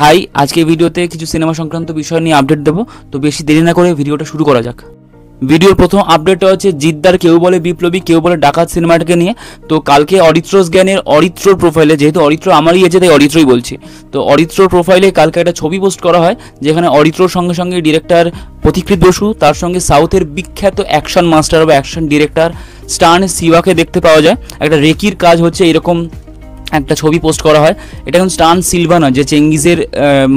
High, আজকে ভিডিওতে কিছু সিনেমা সংক্রান্ত বিষয় নিয়ে আপডেট দেবো। তো বেশি দেরি না করে ভিডিওটা শুরু করা যাক। ভিডিওর প্রথম আপডেটটা হচ্ছে জিদ্দার কেউ বলে বিপ্লবী কেউ বলে ডাকাত সিনেমাটাকে নিয়ে। তো কালকে অরিত্রস জ্ঞানের অরিত্রর প্রোফাইলে, যেহেতু অরিত্র আমারই আছে তাই অরিত্রই বলছি, তো অরিত্রর প্রোফাইলে কালকে একটা ছবি পোস্ট করা হয় যেখানে অরিত্রর সঙ্গে সঙ্গে ডিরেক্টর পথিকৃৎ বসু, তার সঙ্গে সাউথের বিখ্যাত অ্যাকশন মাস্টার বা অ্যাকশন ডিরেক্টর স্টান সিভাকে দেখতে পাওয়া যায়। একটা রেকির কাজ হচ্ছে এরকম একটা ছবি পোস্ট করা হয়। এটা এখন স্টান সিলভা না, যে চেঙ্গিজের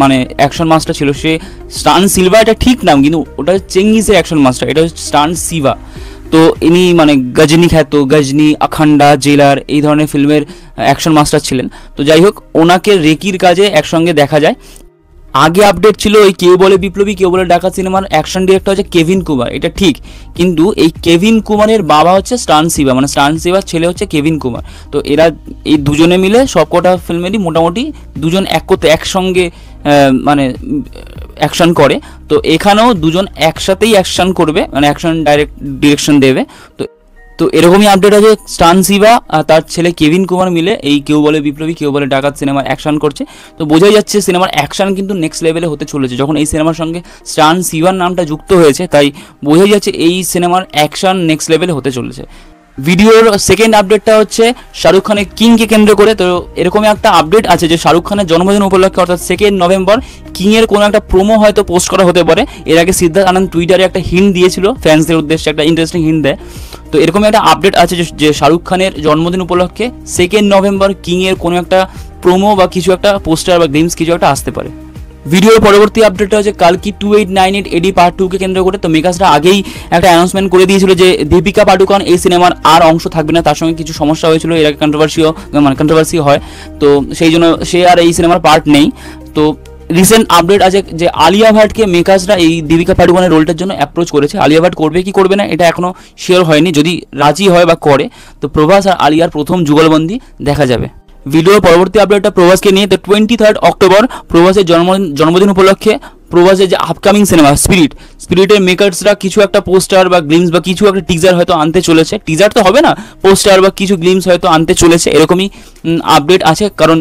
মানে অ্যাকশন মাস্টার ছিল, সে স্টান সিলভা এটা ঠিক নাম, কিন্তু ওটা চেঙ্গিজের অ্যাকশন মাস্টার, এটা হচ্ছে স্টান সিভা। তো ইনি মানে গজনি খ্যাত, গজনি, আখান্ডা, জেলার এই ধরনের ফিল্মের অ্যাকশন মাস্টার ছিলেন। তো যাই হোক, ওনাকে রেকির কাজে একসঙ্গে দেখা যায়। আগে আপডেট ছিল এই কেউ বলে বিপ্লবী কেউ বলে ডাকাত সিনেমার অ্যাকশন ডিরেক্টর হচ্ছে কেভিন কুমার, এটা ঠিক, কিন্তু এই কেভিন কুমারের বাবা হচ্ছে স্টান সিভা, মানে স্টান সিভার ছেলে হচ্ছে কেভিন কুমার। তো এরা এই দুজনে মিলে সবকটা ফিল্মেরই মোটামুটি দুজন একসঙ্গে মানে অ্যাকশন করে। তো এখানেও দুজন একসাথেই অ্যাকশন করবে, মানে অ্যাকশন ডিরেকশন দেবে। তো এরকমই আপডেট আছে, স্টান সিভা আর তার ছেলে কেভিন কুমার মিলে এই কেউ বলে বিপ্লবী কেউ বলে ডাকাত সিনেমার অ্যাকশন করছে। তো বোঝাই যাচ্ছে সিনেমার অ্যাকশন কিন্তু নেক্সট লেভেলে হতে চলেছে। যখন এই সিনেমার সঙ্গে স্টান সিভার নামটা যুক্ত হয়েছে, তাই বোঝাই যাচ্ছে এই সিনেমার অ্যাকশন নেক্সট লেভেলে হতে চলেছে। ভিডিওর সেকেন্ড আপডেটটা হচ্ছে শাহরুখ খানের কিংকে কেন্দ্র করে। তো এরকমই একটা আপডেট আছে যে শাহরুখ খানের জন্মদিন উপলক্ষে অর্থাৎ 2 নভেম্বর কিংয়ের কোনো একটা প্রোমো হয়তো পোস্ট করা হতে পারে। এর আগে সিদ্ধার্থ আনন্দ টুইটারে একটা হিন্ট দিয়েছিল, ফ্যান্সদের উদ্দেশ্যে একটা ইন্টারেস্টিং হিন্ট দেয়। তো এরকমই একটা আপডেট আছে যে শাহরুখ খানের জন্মদিন উপলক্ষে 2 নভেম্বর কিংয়ের কোনো একটা প্রোমো বা কিছু একটা পোস্টার বা গ্লিমস কিছু একটা আসতে পারে। ভিডিওর পরবর্তী আপডেটটা হচ্ছে কালকি 2898 এডি পার্ট 2কে কেন্দ্র করে। তো মেকার্সরা আগেই একটা অ্যানাউন্সমেন্ট করে দিয়েছিল যে দীপিকা পাডুকোন এই সিনেমার আর অংশ থাকবে না, তার সঙ্গে কিছু সমস্যা হয়েছিল, এর আগে কন্ট্রোভার্সি হয়, তো সেই জন্য সে আর এই সিনেমার পার্ট নেই। তো রিসেন্ট আপডেট আছে যে আলিয়া ভাটকে মেকার্সরা এই দীপিকা পাডুকোনের রোলটার জন্য অ্যাপ্রোচ করেছে। আলিয়া ভাট করবে কি করবে না এটা এখনও শিওর হয়নি, যদি রাজি হয় বা করে তো প্রভাস আর আলিয়ার প্রথম যুগলবন্দি দেখা যাবে। ভিডিওর পরবর্তী আপডেটটা প্রভাসকে নিয়ে। তো 23 অক্টোবর প্রভাসের জন্মদিন উপলক্ষে প্রভাসের যে আপকামিং সিনেমা স্পিরিটের মেকার্সরা কিছু একটা পোস্টার বা গ্লিমস বা কিছু একটা টিজার হয়তো আনতে চলেছে। টিজার তো হবে না, পোস্টার বা কিছু গ্লিমস হয়তো আনতে চলেছে, এরকমই আপডেট আছে। কারণ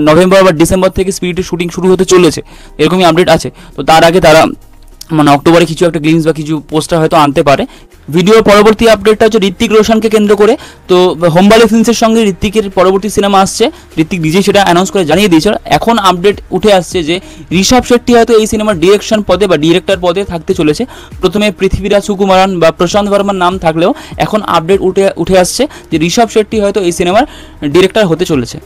নভেম্বর বা ডিসেম্বর থেকে স্পিরিটের শুটিং শুরু হতে চলেছে, এরকমই আপডেট আছে। তো তার আগে তারা মানে অক্টোবরে কিছু একটা গ্লিমস বা কিছু পোস্টার হয়তো আনতে পারে। ভিডিওর পরবর্তী আপডেটটা হচ্ছে ঋত্বিক রোশনকে কেন্দ্র করে। তো হোমবালে ফিল্মসের সঙ্গে ঋত্বিকের পরবর্তী সিনেমা আসছে, ঋত্বিক নিজেই সেটা অ্যানাউন্স করে জানিয়ে দিয়েছিল। এখন আপডেট উঠে আসছে যে ঋষভ শেট্টি হয়তো এই সিনেমার ডিরেকশন পদে বা ডিরেক্টর পদে থাকতে চলেছে। প্রথমে পৃথ্বীরাজ সুকুমারন বা প্রশান্ত বর্মার নাম থাকলেও এখন আপডেট উঠে আসছে যে ঋষভ শেট্টি হয়তো এই সিনেমার ডিরেক্টর হতে চলেছে।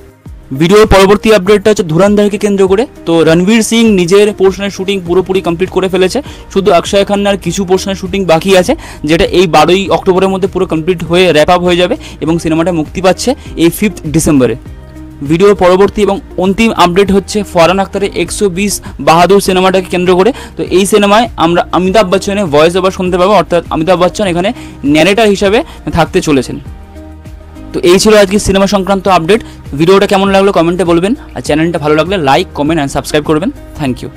ভিডিওর পরবর্তী আপডেটটা হচ্ছে ধুরন্ধরকে কেন্দ্র করে। তো রণবীর সিং নিজের পোর্শনের শুটিং পুরোপুরি কমপ্লিট করে ফেলেছে, শুধু অক্ষয় খান্নার কিছু পোর্শনের শুটিং বাকি আছে, যেটা এই 12 অক্টোবরের মধ্যে পুরো কমপ্লিট হয়ে র্যাপ আপ হয়ে যাবে এবং সিনেমাটা মুক্তি পাচ্ছে এই 5 ডিসেম্বরে। ভিডিওর পরবর্তী এবং অন্তিম আপডেট হচ্ছে ফরহান আখতারের 120 বাহাদুর সিনেমাটাকে কেন্দ্র করে। তো এই সিনেমায় আমরা অমিতাভ বচ্চনের ভয়েস ওভার শুনতে পাবো, অর্থাৎ অমিতাভ বচ্চন এখানে ন্যারেটর হিসাবে থাকতে চলেছেন। তো এই ছিল আজকে সিনেমা সংক্রান্ত আপডেট। ভিডিওটা কেমন লাগলো কমেন্টে বলবেন, আর চ্যানেলটা ভালো লাগলে লাইক, কমেন্ট অ্যান্ড সাবস্ক্রাইব করবেন। Thank you.